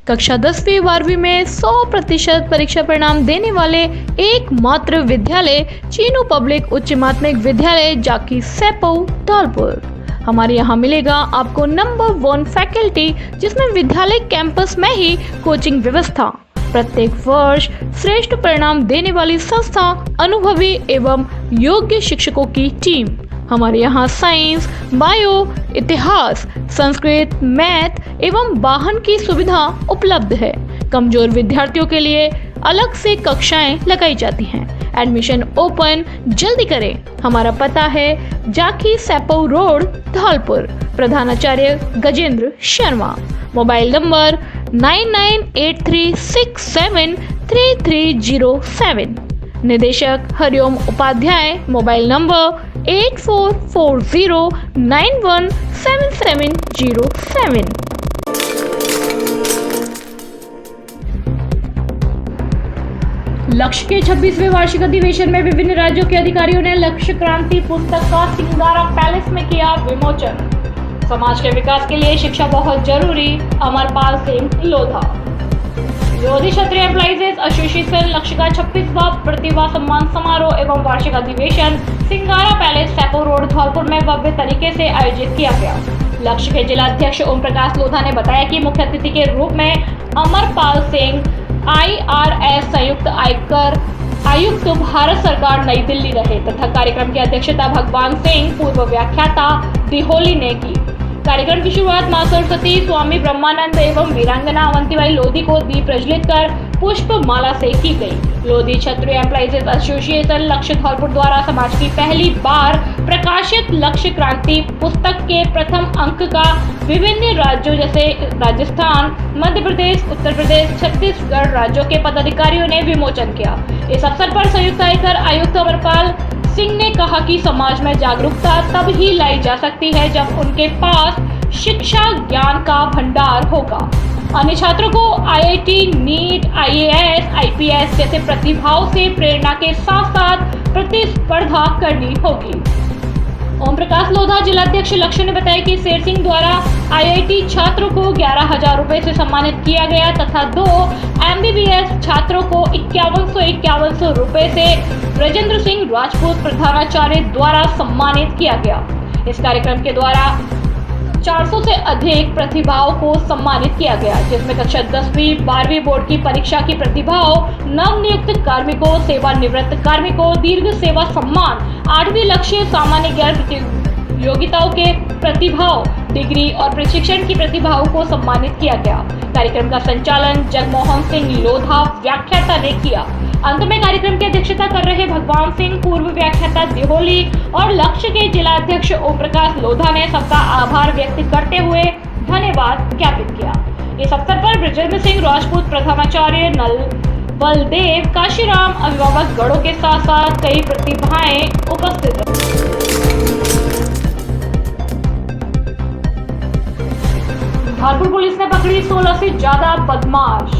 कक्षा 10वीं 12वीं में 100% परीक्षा परिणाम देने वाले एकमात्र विद्यालय चीनू पब्लिक उच्च माध्यमिक विद्यालय जाकी सेपो धौलपुर। हमारे यहाँ मिलेगा आपको नंबर 1 फैकल्टी, जिसमें विद्यालय कैंपस में ही कोचिंग व्यवस्था, प्रत्येक वर्ष श्रेष्ठ परिणाम देने वाली संस्था, अनुभवी एवं योग्य शिक्षकों की टीम। हमारे यहाँ साइंस, बायो, इतिहास, संस्कृत, मैथ एवं वाहन की सुविधा उपलब्ध है। कमजोर विद्यार्थियों के लिए अलग से कक्षाएं लगाई जाती हैं। एडमिशन ओपन जल्दी करें। हमारा पता है जाकी सेपो रोड धौलपुर। प्रधानाचार्य गजेंद्र शर्मा। Mobile number 9983673307। निदेशक हरिओम उपाध्याय। Mobile number 8440917707। लक्ष्य के 26वें वार्षिक अधिवेशन में विभिन्न राज्यों के अधिकारियों ने लक्ष्य क्रांति पुस्तक का सिंगारा पैलेस में किया विमोचन। समाज के विकास के लिए शिक्षा बहुत जरूरी, अमरपाल सिंह लोधा। लोधी क्षत्रिय एम्प्लॉइज एसोसिएशन लक्ष्य का 26वां प्रतिभा सम्मान समारोह एवं वार्षिक अधिवेशन सिंगारा पैलेस सेपो रोड धौलपुर में भव्य तरीके से आयोजित किया गया। लक्ष्य के जिला अध्यक्ष ओम प्रकाश लोधा ने बताया कि मुख्य अतिथि के रूप में अमरपाल सिंह IRS संयुक्त आयकर आयुक्त भारत सरकार नई दिल्ली रहे तथा कार्यक्रम की अध्यक्षता भगवान सिंह पूर्व व्याख्याता दिहोली ने की। कार्यक्रम की शुरुआत मां सरस्वती, स्वामी ब्रह्मानंद एवं वीरांगना अवंतीबाई लोधी को दीप प्रज्वलित कर पुष्प माला से की गई। लोधी क्षत्रिय एम्प्लॉइज एसोसिएशन लक्ष्य धौलपुर द्वारा समाज की पहली बार प्रकाशित लक्ष्य क्रांति पुस्तक के प्रथम अंक का विभिन्न राज्यों जैसे राजस्थान, मध्य प्रदेश, उत्तर प्रदेश, छत्तीसगढ़ राज्यों के पदाधिकारियों ने विमोचन किया। इस अवसर पर संयुक्त आयकर आयुक्त अमरपाल सिंह ने कहा कि समाज में जागरूकता तब ही लाई जा सकती है जब उनके पास शिक्षा ज्ञान का भंडार होगा। अन्य छात्रों को IIT, नीट, IAS, IPS जैसे प्रतिभाओं से प्रेरणा के साथ साथ प्रतिस्पर्धा करनी होगी। ओम प्रकाश लोधा जिलाध्यक्ष लक्ष्य ने बताया कि शेर सिंह द्वारा IIT छात्रों को 11,000 रुपए से सम्मानित किया गया तथा 2 MBBS छात्रों को 51,151 रुपए से ब्रजेंद्र सिंह राजपूत प्रधानाचार्य द्वारा सम्मानित किया गया। इस कार्यक्रम के द्वारा 400 से अधिक प्रतिभाओं को सम्मानित किया गया, जिसमें कक्षा 10वीं 12वीं बोर्ड की परीक्षा की प्रतिभाओं, नवनियुक्त कार्मिकों, सेवानिवृत्त कार्मिकों, दीर्घ सेवा सम्मान, 8वीं लक्ष्य सामान्य ज्ञान प्रतियोगिताओं के प्रतिभाओं, डिग्री और प्रशिक्षण की प्रतिभाओं को सम्मानित किया गया। कार्यक्रम का संचालन जगमोहन सिंह लोधा व्याख्याता ने किया। अंत में कार्यक्रम की अध्यक्षता कर रहे भगवान सिंह, पूर्व व्याख्याता दिहोली और लक्ष्य के जिला अध्यक्ष ओम प्रकाश लोधा ने सबका आभार व्यक्त करते हुए धन्यवाद ज्ञापित किया। इस अवसर पर ब्रजेंद्र सिंह राजपूत प्रधानाचार्य, नल बलदेव, काशीराम, अभिभावक गणों के साथ साथ कई प्रतिभाएं उपस्थित रही। धौलपुर पुलिस ने पकड़ी 16 से ज्यादा बदमाश।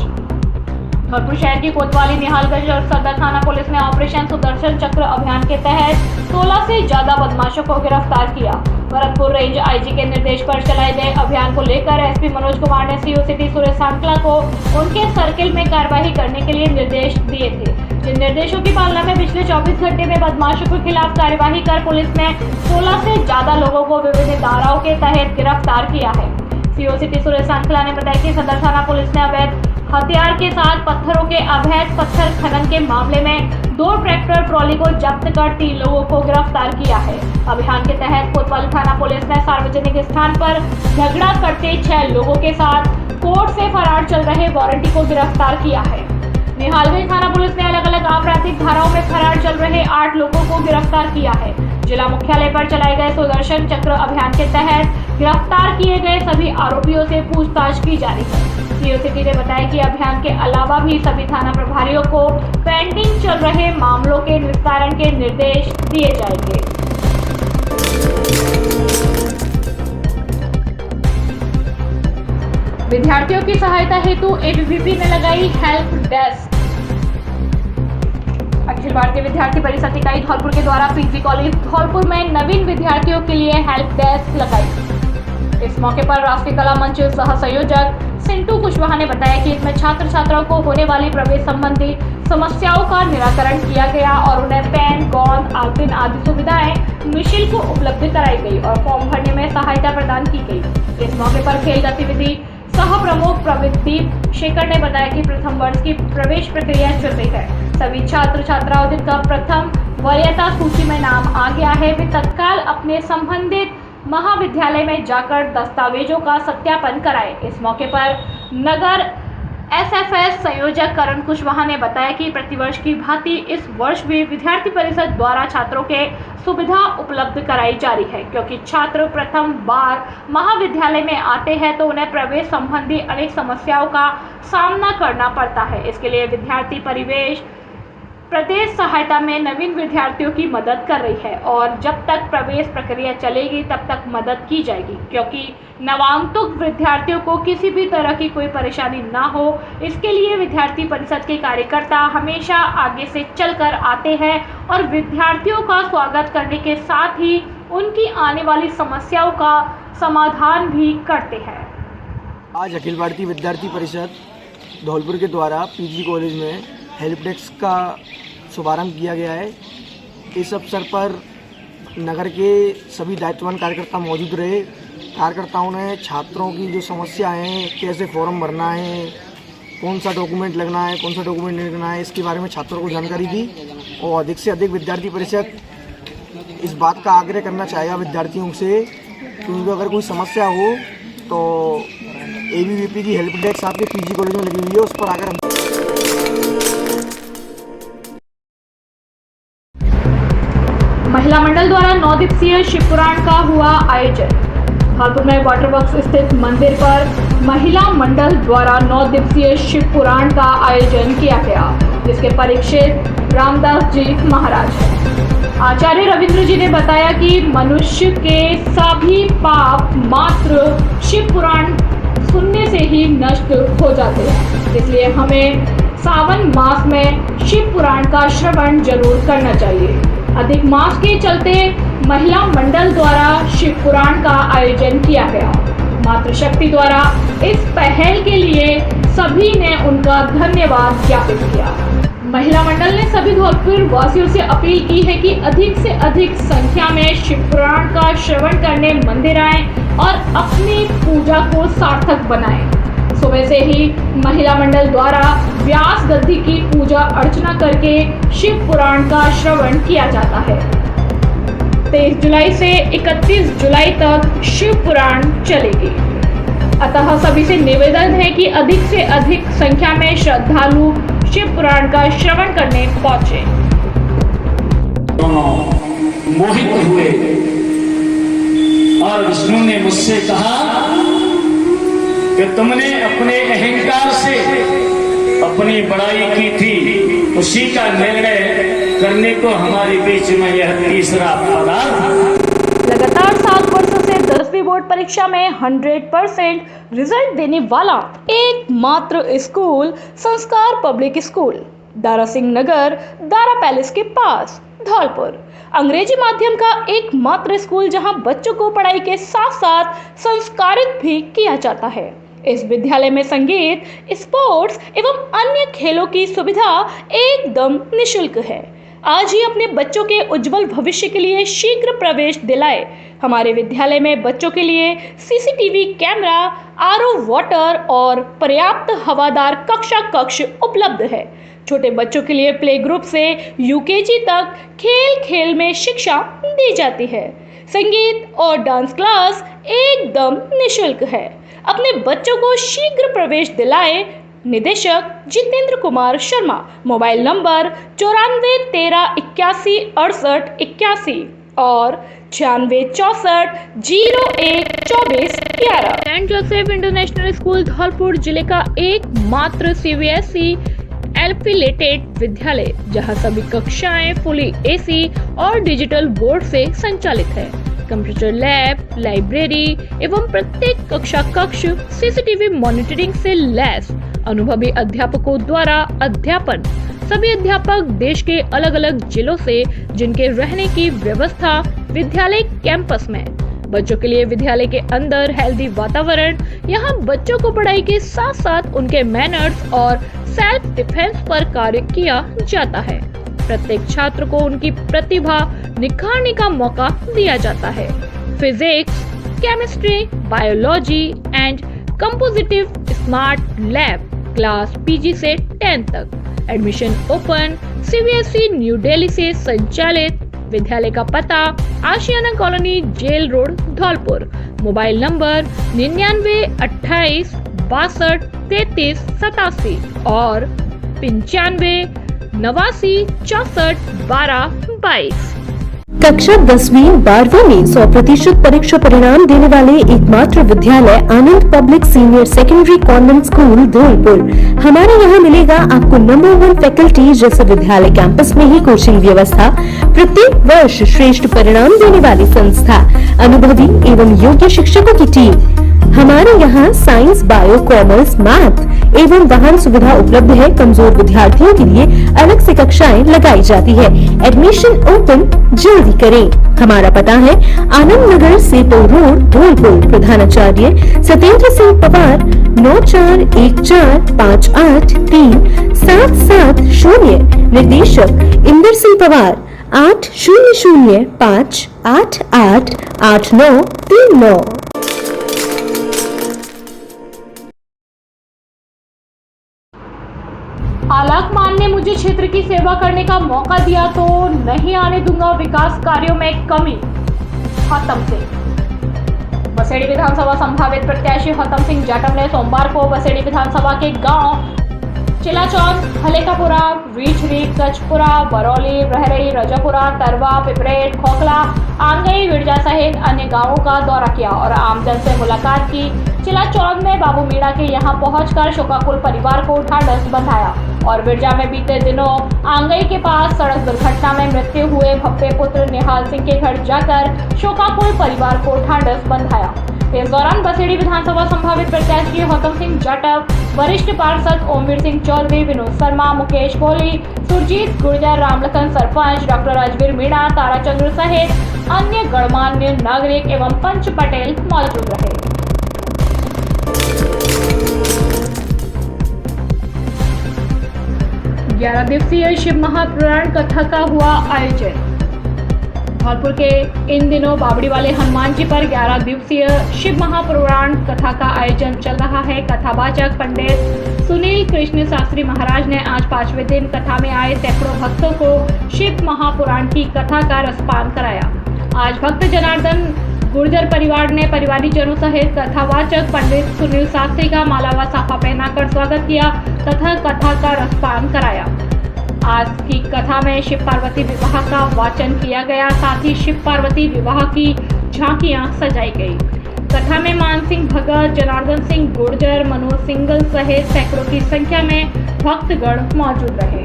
धौलपुर शहर की कोतवाली, निहालगंज और सदर थाना पुलिस ने ऑपरेशन सुदर्शन चक्र अभियान के तहत 16 से ज्यादा बदमाशों को गिरफ्तार किया। भरतपुर रेंज IG के निर्देश पर चलाए गए अभियान को लेकर SP मनोज कुमार ने CO सिटी सुरेश सांकला को उनके सर्किल में कार्रवाई करने के लिए निर्देश दिए थे। जिन निर्देशों की पालना में पिछले 24 घंटे में बदमाशों के खिलाफ कार्यवाही कर पुलिस ने 16 से ज्यादा लोगों को विभिन्न धाराओं के तहत गिरफ्तार किया है। CO सिटी सुरेश सांकला ने बताया कि सदर थाना पुलिस ने अवैध हथियार के साथ पत्थरों के अवैध पत्थर खनन के मामले में 2 ट्रैक्टर ट्रॉली को जब्त कर 3 लोगों को गिरफ्तार किया है। अभियान के तहत कोतवाली थाना पुलिस ने सार्वजनिक स्थान पर झगड़ा करते 6 लोगों के साथ कोर्ट से फरार चल रहे वारंटी को गिरफ्तार किया है। निहालगंज थाना पुलिस ने अलग अलग आपराधिक धाराओं में फरार चल रहे 8 लोगों को गिरफ्तार किया है। जिला मुख्यालय पर चलाए गए सुदर्शन चक्र अभियान के तहत गिरफ्तार किए गए सभी आरोपियों से पूछताछ की जा रही है। CO सिटी ने बताया कि अभियान के अलावा भी सभी थाना प्रभारियों को पेंडिंग चल रहे मामलों के निस्तारण के निर्देश दिए जाएंगे। विद्यार्थियों की सहायता हेतु ABVP ने लगाई हेल्प डेस्क। अखिल भारतीय विद्यार्थी परिषद इकाई धौलपुर के द्वारा PG कॉलेज धौलपुर में नवीन विद्यार्थियों के लिए हेल्प डेस्क लगाई। इस मौके पर राष्ट्रीय कला मंच सह संयोजक सिंटू कुशवाहा ने बताया कि इसमें छात्र छात्राओं को होने वाली प्रवेश संबंधी समस्याओं का निराकरण किया गया और उन्हें पेन, गोंद, आल्पिन आदि सुविधाएं निःशुल्क उपलब्ध कराई गई और फॉर्म भरने में सहायता प्रदान की गई। इस मौके पर खेल गतिविधि सह प्रमुख प्रवीण शेखर ने बताया कि प्रथम वर्ष की प्रवेश प्रक्रिया चल रही है। सभी छात्र छात्राओं जिनका प्रथम वरीयता सूची में नाम आ गया है वे तत्काल अपने संबंधित महाविद्यालय में जाकर दस्तावेजों का सत्यापन कराएं। इस मौके पर नगर एसएफएस संयोजक करण कुशवाहा ने बताया कि प्रतिवर्ष की भांति इस वर्ष भी विद्यार्थी परिषद द्वारा छात्रों के सुविधा उपलब्ध कराई जा रही है, क्योंकि छात्र प्रथम बार महाविद्यालय में आते हैं तो उन्हें प्रवेश संबंधी अनेक समस्याओं का सामना करना पड़ता है। इसके लिए विद्यार्थी परिवेश प्रदेश सहायता में नवीन विद्यार्थियों की मदद कर रही है और जब तक प्रवेश प्रक्रिया चलेगी तब तक मदद की जाएगी, क्योंकि नवागंतुक विद्यार्थियों को किसी भी तरह की कोई परेशानी ना हो, इसके लिए विद्यार्थी परिषद के कार्यकर्ता हमेशा आगे से चलकर आते हैं और विद्यार्थियों का स्वागत करने के साथ ही उनकी आने वाली समस्याओं का समाधान भी करते हैं। आज अखिल भारतीय विद्यार्थी परिषद धौलपुर के द्वारा पीजी कॉलेज में हेल्प डेस्क का शुभारंभ किया गया है। इस अवसर पर नगर के सभी दायित्ववान कार्यकर्ता मौजूद रहे। कार्यकर्ताओं ने छात्रों की जो समस्या हैं, कैसे फॉर्म भरना है, कौन सा डॉक्यूमेंट लगना है, कौन सा डॉक्यूमेंट नहीं लगना है, इसके बारे में छात्रों को जानकारी दी और अधिक से अधिक विद्यार्थी परिषद इस बात का आग्रह करना चाहेगा विद्यार्थियों से कि उनको अगर कोई समस्या हो तो ABVP की हेल्प डेस्क आपके पीजी कॉलेज में लगी हुई है, उस पर आकर महिला मंडल द्वारा 9 दिवसीय शिव पुराण का हुआ आयोजन। धौलपुर में वाटर वर्क्स स्थित मंदिर पर महिला मंडल द्वारा 9 दिवसीय शिव पुराण का आयोजन किया गया, जिसके परीक्षित रामदास जी महाराज हैं। आचार्य रविंद्र जी ने बताया कि मनुष्य के सभी पाप मात्र शिव पुराण सुनने से ही नष्ट हो जाते हैं, इसलिए हमें सावन मास में शिव पुराण का श्रवण जरूर करना चाहिए। अधिक मास के चलते महिला मंडल द्वारा शिव पुराण का आयोजन किया गया। मातृशक्ति द्वारा इस पहल के लिए सभी ने उनका धन्यवाद ज्ञापित किया। महिला मंडल ने सभी धौलपुर वासियों से अपील की है कि अधिक से अधिक संख्या में शिव पुराण का श्रवण करने मंदिर आएं और अपनी पूजा को सार्थक बनाएं। सुबह से ही महिला मंडल द्वारा व्यास गद्दी की पूजा अर्चना करके शिव पुराण का श्रवण किया जाता है। 23 जुलाई से 31 जुलाई तक शिव पुराण चलेगी, अतः सभी से निवेदन है कि अधिक से अधिक संख्या में श्रद्धालु शिव पुराण का श्रवण करने पहुंचे। मोहित हुए और विष्णु ने मुझसे कहा कि तुमने अपने अहंकार से अपनी बड़ाई की थी, उसी का निर्णय करने को हमारे बीच में यह तीसरा पदार्थ। लगातार 7 वर्षों से 10वीं बोर्ड परीक्षा में 100% रिजल्ट देने वाला एकमात्र स्कूल संस्कार public school, Dara Singh Nagar, Dara palace के पास, धौलपुर। अंग्रेजी माध्यम का एकमात्र स्कूल जहां बच्चों को पढ़ाई के साथ साथ संस्कारित भी किया जाता है। इस विद्यालय में संगीत, स्पोर्ट्स एवं अन्य खेलों की सुविधा एकदम निःशुल्क है। आज ही अपने बच्चों के उज्जवल भविष्य के लिए शीघ्र प्रवेश दिलाए। हमारे विद्यालय में बच्चों के लिए CCTV कैमरा, RO वाटर और पर्याप्त हवादार कक्ष उपलब्ध है। छोटे बच्चों के लिए प्ले ग्रुप से UKG तक खेल में शिक्षा दी जाती है। संगीत और डांस क्लास एकदम निःशुल्क है। अपने बच्चों को शीघ्र प्रवेश दिलाए। निदेशक जितेंद्र कुमार शर्मा, मोबाइल नंबर 94 13 81 68 81 और 96 64 01 24 11। Saint Joseph International School Dholpur जिले का एकमात्र CBSE एफिलिएटेड विद्यालय, जहां सभी कक्षाएं फुली AC और डिजिटल बोर्ड से संचालित है। कंप्यूटर लैब, लाइब्रेरी एवं प्रत्येक कक्ष CCTV मॉनिटरिंग से लैस, अनुभवी अध्यापकों द्वारा अध्यापन। सभी अध्यापक देश के अलग अलग जिलों से, जिनके रहने की व्यवस्था विद्यालय कैंपस में बच्चों के लिए विद्यालय के अंदर हेल्दी वातावरण, यहाँ बच्चों को पढ़ाई के साथ साथ उनके मैनर्स और सेल्फ डिफेंस पर कार्य किया जाता है। प्रत्येक छात्र को उनकी प्रतिभा निखारने का मौका दिया जाता है। फिजिक्स, केमिस्ट्री, बायोलॉजी एंड कंपोजिटिव स्मार्ट लैब क्लास PG से 10 तक। Admission open. CBSE New Delhi से संचालित। विद्यालय का पता Ashiana colony, jail road, Dholpur. Mobile number 99 28 62 33 87 और 95 89 64 12 22। कक्षा 10वीं 12वीं में 100% परीक्षा परिणाम देने वाले एकमात्र विद्यालय Anand public senior secondary convent school Dholpur. हमारे यहाँ मिलेगा आपको नंबर 1 फैकल्टी, जैसे विद्यालय कैंपस में ही कोचिंग व्यवस्था, प्रत्येक वर्ष श्रेष्ठ परिणाम देने वाली संस्था, अनुभवी एवं योग्य शिक्षकों की टीम। हमारे यहाँ साइंस, बायो, कॉमर्स, मैथ एवं वाहन सुविधा उपलब्ध है। कमजोर विद्यार्थियों के लिए अलग से कक्षाएं लगाई जाती है। एडमिशन ओपन जल्दी करें। हमारा पता है आनंद नगर, सेतु रोड, धौलपुर। प्रधानाचार्य सत्येंद्र सिंह पवार 9414583770। निर्देशक इंदर सिंह पवार 8005888939। आलाक मान ने मुझे क्षेत्र की सेवा करने का मौका दिया तो नहीं आने दूंगा विकास कार्यों में कमी। हतम सिंह। बसेड़ी विधानसभा संभावित प्रत्याशी हतम सिंह जाटव ने सोमवार को बसेड़ी विधानसभा के गांव चिलाचौद, हलेकापुरा, रीछरी, कचपुरा, बरौली, रहरई, रजापुरा, तरवा, पिपरेट, खोखला, आंगई, विरजा सहित अन्य गांवों का दौरा किया और आमजन से मुलाकात की। चिलाचौद में बाबू मीणा के यहां पहुंचकर शोकाकुल परिवार को ढांढस बंधाया और विरजा में बीते दिनों आंगई के पास सड़क दुर्घटना में मृत्यु हुए भप्पे पुत्र निहाल सिंह के घर जाकर शोकाकुल परिवार को ढांढस बंधाया। इस दौरान बसेड़ी विधानसभा संभावित प्रत्याशी हतम सिंह जाटव, वरिष्ठ पार्षद ओमवीर सिंह चौधरी, विनोद शर्मा, मुकेश कोहली, सुरजीत गुर्जर, रामलखन सरपंच, डॉक्टर राजवीर मीणा, ताराचंद्र सहित अन्य गणमान्य नागरिक एवं पंच पटेल मौजूद रहे। 11 दिवसीय शिव महापुराण कथा का हुआ आयोजन। धौलपुर के इन दिनों बावड़ी वाले हनुमान जी पर 11 दिवसीय शिव महापुराण कथा का आयोजन चल रहा है। कथावाचक पंडित सुनील कृष्ण शास्त्री महाराज ने आज 5वें दिन कथा में आए सैकड़ों भक्तों को शिव महापुराण की कथा का रसपान कराया। आज भक्त जनार्दन गुर्जर परिवार ने परिवारीजनों सहित कथावाचक पंडित सुनील शास्त्री का माला व साफा पहनाकर स्वागत किया तथा कथा का रसपान कराया। आज की कथा में शिव पार्वती विवाह का वाचन किया गया, साथ ही शिव पार्वती विवाह की झांकियां सजाई गई। कथा में मान सिंह भगत, जनार्दन सिंह गुर्जर, मनोज सिंगल सहित सैकड़ों की संख्या में भक्तगण मौजूद रहे।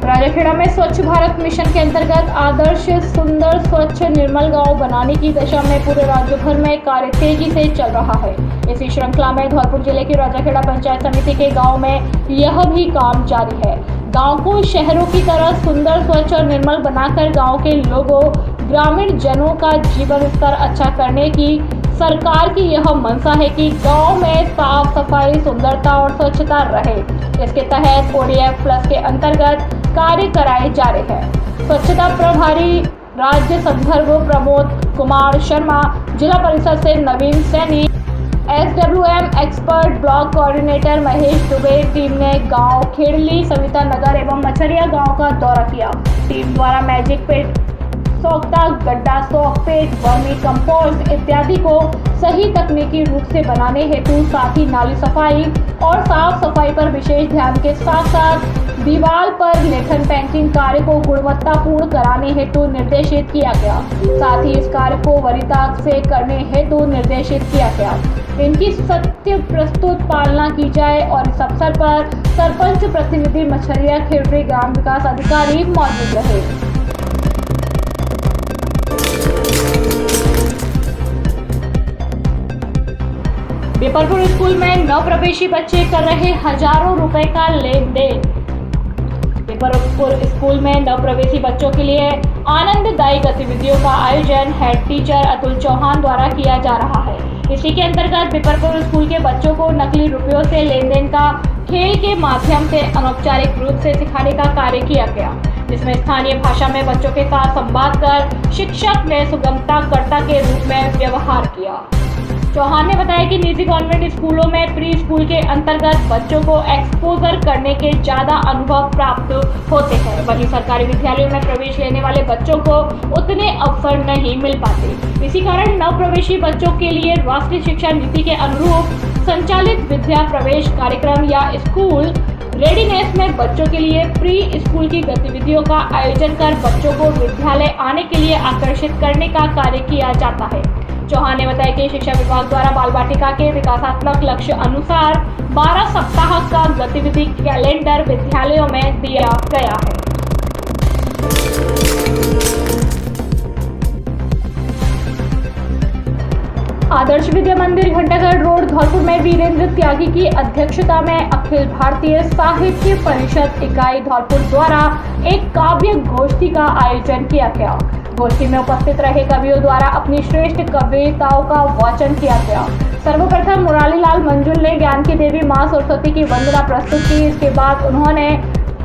राजाखेड़ा में स्वच्छ भारत मिशन के अंतर्गत आदर्श सुंदर स्वच्छ निर्मल गांव बनाने की दिशा में पूरे राज्य भर में कार्य तेजी से चल रहा है। इसी श्रृंखला में धौलपुर जिले की राजाखेड़ा पंचायत समिति के गांव में यह भी काम जारी है। गांव को शहरों की तरह सुंदर, स्वच्छ और निर्मल बनाकर गांव के लोगों, ग्रामीण जनों का जीवन स्तर अच्छा करने की सरकार की यह मंशा है कि गांव में साफ सफाई, सुंदरता और स्वच्छता रहे। इसके तहत ODF प्लस के अंतर्गत कार्य कराए जा रहे हैं। स्वच्छता प्रभारी राज्य संदर्भ प्रमोद कुमार शर्मा, जिला परिषद से Naveen Saini, SWM expert block coordinator Mahesh Dubey, team ने गांव खेड़ली, सविता नगर एवं मछरिया गांव का दौरा किया। टीम द्वारा मैजिक पेट, सोख्ता गड्ढा, सोखपेट, वर्मी कंपोस्ट इत्यादि को सही तकनीकी रूप से बनाने हेतु साथ ही नाली सफाई और साफ सफाई पर विशेष ध्यान के साथ साथ दीवार पर लेखन पेंटिंग कार्य को गुणवत्तापूर्ण कराने हेतु निर्देशित किया गया। साथ ही इस कार्य को वरीयता से करने हेतु निर्देशित किया गया। इनकी सत्य प्रस्तुत पालना की जाए और इस अवसर पर सरपंच प्रतिनिधि मछरिया खेड़ली ग्राम विकास अधिकारी मौजूद रहे। बेपरपुर स्कूल में नव प्रवेशी बच्चे कर रहे हजारों रुपए का लेन देन। विपरपुर स्कूल में नवप्रवेशी बच्चों के लिए आनंददायी गतिविधियों का आयोजन हेड टीचर अतुल चौहान द्वारा किया जा रहा है। इसी के अंतर्गत विपरपुर स्कूल के बच्चों को नकली रुपयों से लेन देन का खेल के माध्यम से अनौपचारिक रूप से सिखाने का कार्य किया गया, जिसमें स्थानीय भाषा में बच्चों के साथ संवाद कर शिक्षक ने सुगमताकर्ता के रूप में व्यवहार किया। चौहान ने बताया कि निजी कॉन्वेंट स्कूलों में प्री स्कूल के अंतर्गत बच्चों को एक्सपोजर करने के ज़्यादा अनुभव प्राप्त होते हैं, वहीं सरकारी विद्यालयों में प्रवेश लेने वाले बच्चों को उतने अवसर नहीं मिल पाते। इसी कारण नवप्रवेशी बच्चों के लिए राष्ट्रीय शिक्षा नीति के अनुरूप संचालित विद्या प्रवेश कार्यक्रम या स्कूल रेडीनेस में बच्चों के लिए प्री स्कूल की गतिविधियों का आयोजन कर बच्चों को विद्यालय आने के लिए आकर्षित करने का कार्य किया जाता है। चौहान ने बताया कि शिक्षा विभाग द्वारा बाल बाटिका के विकासात्मक लक्ष्य अनुसार 12 सप्ताह का गतिविधि कैलेंडर विद्यालयों में दिया गया है। आदर्श विद्या मंदिर घंटाघर रोड धौलपुर में वीरेंद्र त्यागी की अध्यक्षता में अखिल भारतीय साहित्य परिषद इकाई धौलपुर द्वारा एक काव्य गोष्ठी का आयोजन किया गया। गोष्ठी में उपस्थित रहे कवियों द्वारा अपनी श्रेष्ठ कविताओं का वाचन किया गया। सर्वप्रथम मुरारीलाल मंजुल ने ज्ञान की देवी मां सरस्वती की वंदना प्रस्तुत की। इसके बाद उन्होंने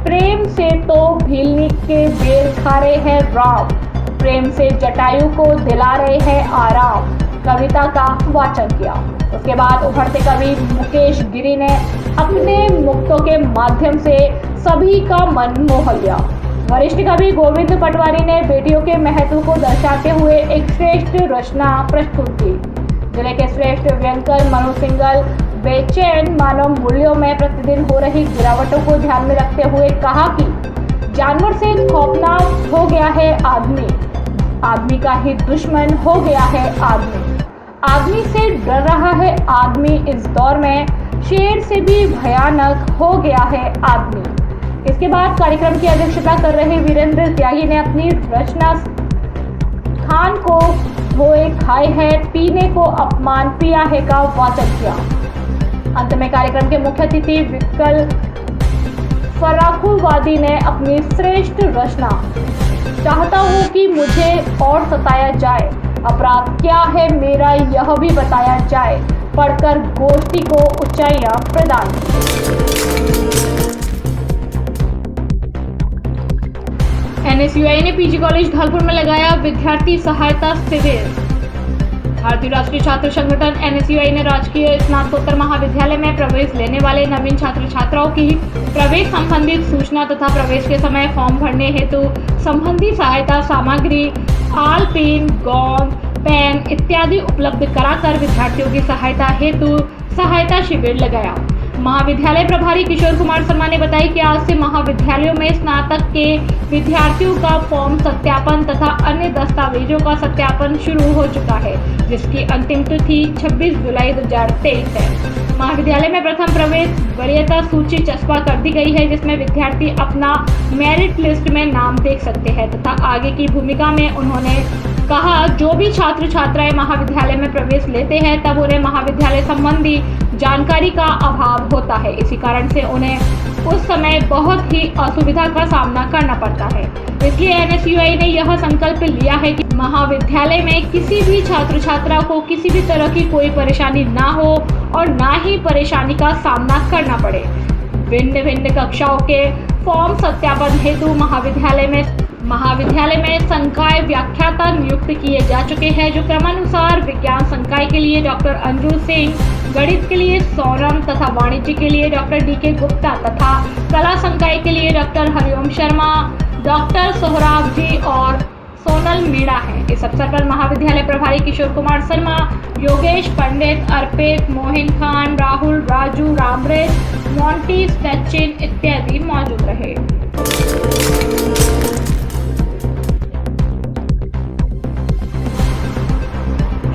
प्रेम से तो भीलनी के बेर खा रहे हैं राम, प्रेम से जटायु को दिला रहे हैं आराम कविता का वाचन किया। उसके बाद उभरते कवि मुकेश गिरी ने अपने मुक्तों के माध्यम से सभी का मन मोह लिया। वरिष्ठ कवि गोविंद पटवारी ने बेटियों के महत्व को दर्शाते हुए एक श्रेष्ठ रचना प्रस्तुत की। जिले के श्रेष्ठ व्यंकर मनु सिंगल बेचैन मानव मूल्यों में प्रतिदिन हो रही गिरावटों को ध्यान में रखते हुए कहा कि जानवर से खौफनाक हो गया है आदमी, आदमी का ही दुश्मन हो गया है आदमी, आदमी से डर रहा है आदमी, इस दौर में शेर से भी भयानक हो गया है आदमी। इसके बाद कार्यक्रम की अध्यक्षता कर रहे वीरेंद्र त्यागी ने अपनी रचना खान को धोए खाए है पीने को अपमान पिया है का वाचन किया। अंत में कार्यक्रम के मुख्य अतिथि विकल फराकुवादी ने अपनी श्रेष्ठ रचना चाहता हूँ कि मुझे और सताया जाए, अपराध क्या है मेरा यह भी बताया जाए, पढ़कर गोष्ठी को ऊंचाइयां प्रदान की। NSUI ने पीजी कॉलेज धौलपुर में लगाया विद्यार्थी सहायता शिविर। भारतीय राष्ट्रीय छात्र संगठन NSUI ने राजकीय स्नातकोत्तर महाविद्यालय में प्रवेश लेने वाले नवीन छात्र छात्राओं की प्रवेश संबंधित सूचना तथा प्रवेश के समय फॉर्म भरने हेतु संबंधी सहायता सामग्री आल पेन, गोंद, पेन इत्यादि उपलब्ध कराकर विद्यार्थियों की सहायता हेतु सहायता शिविर लगाया। महाविद्यालय प्रभारी किशोर कुमार शर्मा ने बताया कि आज से महाविद्यालयों में स्नातक के विद्यार्थियों का फॉर्म सत्यापन तथा अन्य दस्तावेजों का सत्यापन शुरू हो चुका है, जिसकी अंतिम तिथि 26 जुलाई 2023 है। महाविद्यालय में प्रथम प्रवेश वरीयता सूची चस्पा कर दी गई है, जिसमें विद्यार्थी अपना मेरिट लिस्ट में नाम देख सकते हैं तथा आगे की भूमिका में उन्होंने कहा जो भी छात्र छात्राएं महाविद्यालय में प्रवेश लेते हैं तब उन्हें महाविद्यालय संबंधी जानकारी का अभाव होता है। इसी कारण से उन्हें उस समय बहुत ही असुविधा का सामना करना पड़ता है। इसलिए NSUI ने यह संकल्प लिया है कि महाविद्यालय में किसी भी छात्र छात्रा को किसी भी तरह की कोई परेशानी ना हो और ना ही परेशानी का सामना करना पड़े। भिन्न भिन्न कक्षाओं के फॉर्म सत्यापन हेतु महाविद्यालय में संकाय व्याख्याता नियुक्त किए जा चुके हैं, जो क्रमानुसार विज्ञान संकाय के लिए डॉक्टर अंजू सिंह, गणित के लिए सोनम तथा वाणिज्य के लिए डॉक्टर DK गुप्ता तथा कला संकाय के लिए डॉक्टर हरिओम शर्मा, डॉक्टर सोहराब जी और सोनल मीणा है। इस अवसर पर महाविद्यालय प्रभारी किशोर कुमार शर्मा, योगेश पंडित, अर्पित, मोहिन खान, राहुल, राजू, रामरेश, मोंटी, सचिन इत्यादि मौजूद रहे।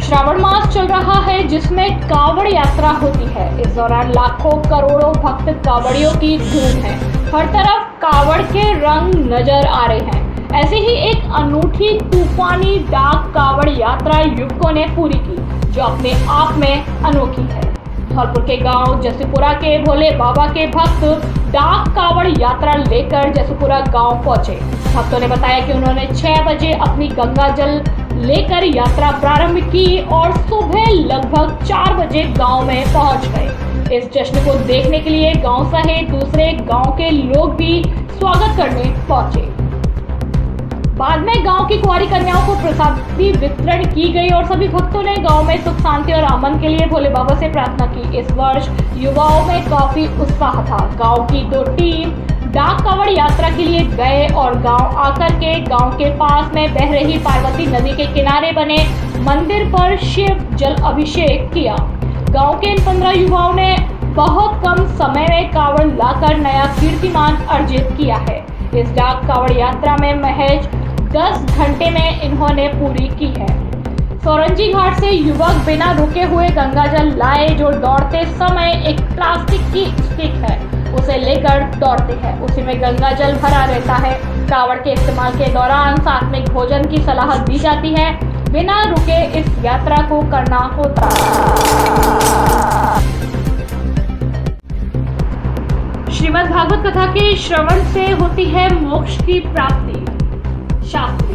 श्रावण मास चल रहा है, जिसमें कावड़ यात्रा होती है। इस दौरान लाखों करोड़ों भक्त कावड़ियों की धूम है। हर तरफ कावड़ के रंग नजर आ रहे हैं। ऐसी ही एक अनूठी तूफानी डाक कावड़ यात्रा युवकों ने पूरी की, जो अपने आप में अनोखी है। धौलपुर के गांव जसूपुरा के भोले बाबा के भक्त डाक कावड़ यात्रा लेकर जसूपुरा गांव पहुंचे। भक्तों ने बताया कि उन्होंने 6 बजे अपनी गंगा जल लेकर यात्रा प्रारंभ की और सुबह लगभग 4 बजे गांव में पहुंच गए। इस जश्न को देखने के लिए गांव सहित दूसरे गांव के लोग भी स्वागत करने पहुंचे। बाद में गांव की कुंवारी कन्याओं को प्रसादी वितरण की गई और सभी भक्तों ने गांव में सुख शांति और अमन के लिए भोले बाबा से प्रार्थना की। इस वर्ष युवाओं में काफी उत्साह था। गांव की 2 टीम डाक कावड़ यात्रा के लिए गए और गांव आकर के गांव के पास में बह रही पार्वती नदी के किनारे बने मंदिर पर शिव जल अभिषेक किया। गांव के इन 15 युवाओं ने बहुत कम समय में कावड़ लाकर नया कीर्तिमान अर्जित किया है। इस डाक कावड़ यात्रा में महज 10 घंटे में इन्होंने पूरी की है। सोरंजी घाट से युवक बिना रुके हुए गंगा जल लाए, जो दौड़ते समय एक प्लास्टिक की स्टिक है उसे लेकर दौड़ते हैं। उसी में गंगा जल भरा रहता है। कावड़ के इस्तेमाल के दौरान सात्विक भोजन की सलाह दी जाती है। बिना रुके इस यात्रा को करना होता है। श्रीमद् भागवत कथा के श्रवण से होती है मोक्ष की प्राप्ति। शास्त्री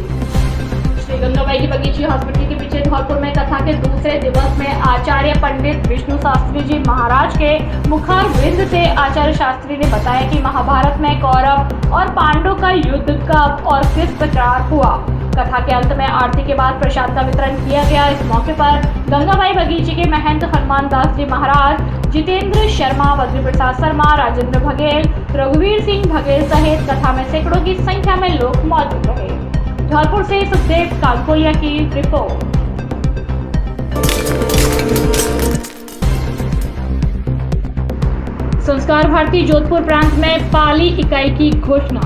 श्री गंगाबाई की बगीची हॉस्पिटल के पीछे धौलपुर में कथा के दूसरे दिवस में आचार्य पंडित विष्णु शास्त्री जी महाराज के मुखारविंद से आचार्य शास्त्री ने बताया कि महाभारत में कौरव और पांडवों का युद्ध कब और किस प्रकार हुआ। कथा के अंत में आरती के बाद प्रसाद का वितरण किया गया। इस मौके पर गंगाबाई बगीचे के महंत हनुमान दास जी महाराज, जितेंद्र शर्मा, बद्री प्रसाद शर्मा, राजेंद्र बघेल, रघुवीर सिंह बघेल सहित कथा में सैकड़ों की संख्या में लोग मौजूद रहे। धौलपुर से सुखदेव कालकोलिया की रिपोर्ट। संस्कार भारती जोधपुर प्रांत में पाली इकाई की घोषणा।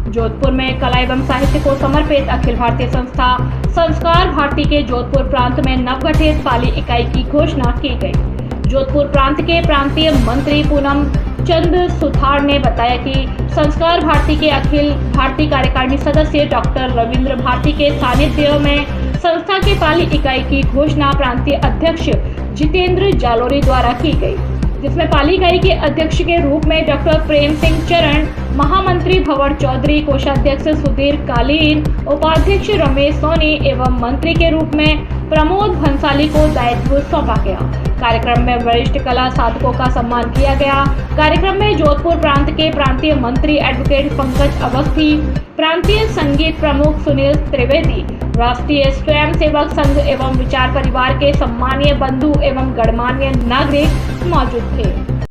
जोधपुर में कला एवं साहित्य को समर्पित अखिल भारतीय संस्था संस्कार भारती के जोधपुर प्रांत में नवगठित पाली इकाई की घोषणा की गई। जोधपुर प्रांत के प्रांतीय मंत्री पूनम चंद सुथार ने बताया कि संस्कार भारती के अखिल भारतीय कार्यकारिणी सदस्य डॉक्टर रविंद्र भारती के सानिध्य में संस्था के पाली इकाई की घोषणा प्रांतीय अध्यक्ष जितेंद्र जालोरी द्वारा की गई, जिसमें पाली इकाई के अध्यक्ष के रूप में डॉक्टर प्रेम सिंह चरण, महामंत्री भंवर चौधरी, कोषाध्यक्ष सुधीर कालीन, उपाध्यक्ष रमेश सोनी एवं मंत्री के रूप में प्रमोद भंसाली को दायित्व सौंपा गया। कार्यक्रम में वरिष्ठ कला साधकों का सम्मान किया गया। कार्यक्रम में जोधपुर प्रांत के प्रांतीय मंत्री एडवोकेट पंकज अवस्थी, प्रांतीय संगीत प्रमुख सुनील त्रिवेदी, राष्ट्रीय स्वयंसेवक संघ एवं विचार परिवार के सम्मानीय बंधु एवं गणमान्य नागरिक मौजूद थे।